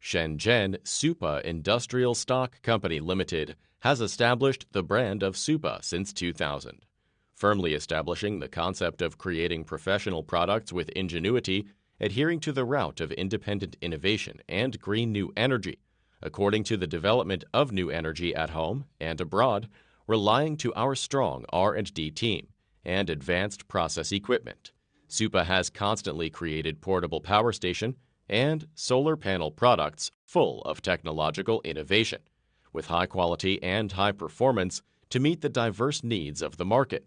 Shenzhen SUPA Industrial Stock Company Limited has established the brand of SUPA since 2000, firmly establishing the concept of creating professional products with ingenuity, adhering to the route of independent innovation and green new energy, according to the development of new energy at home and abroad, relying to our strong R&D team and advanced process equipment. SUPA has constantly created portable power station and solar panel products full of technological innovation, with high quality and high performance to meet the diverse needs of the market.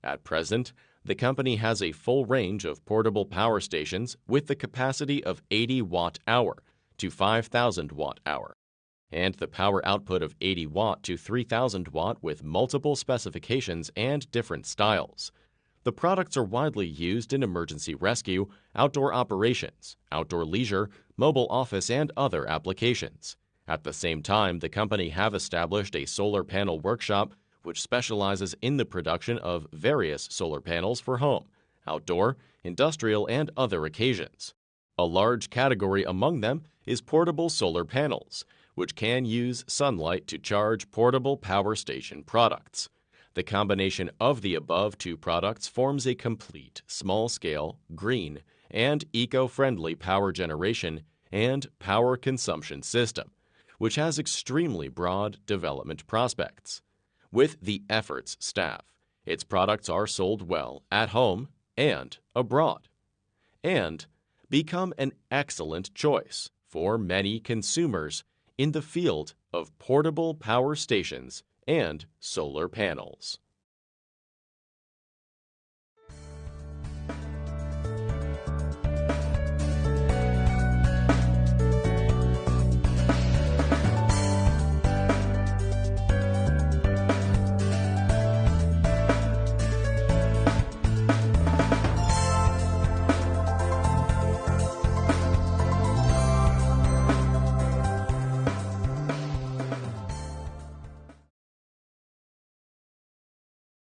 At present, the company has a full range of portable power stations with the capacity of 80 watt-hour to 5,000 watt-hour, and the power output of 80 watt to 3,000 watt with multiple specifications and different styles. The products are widely used in emergency rescue, outdoor operations, outdoor leisure, mobile office, and other applications. At the same time, the company have established a solar panel workshop which specializes in the production of various solar panels for home, outdoor, industrial, and other occasions. A large category among them is portable solar panels, which can use sunlight to charge portable power station products. The combination of the above two products forms a complete, small-scale, green, and eco-friendly power generation and power consumption system, which has extremely broad development prospects. With the efforts staff, its products are sold well at home and abroad, and become an excellent choice for many consumers in the field of portable power stations and solar panels.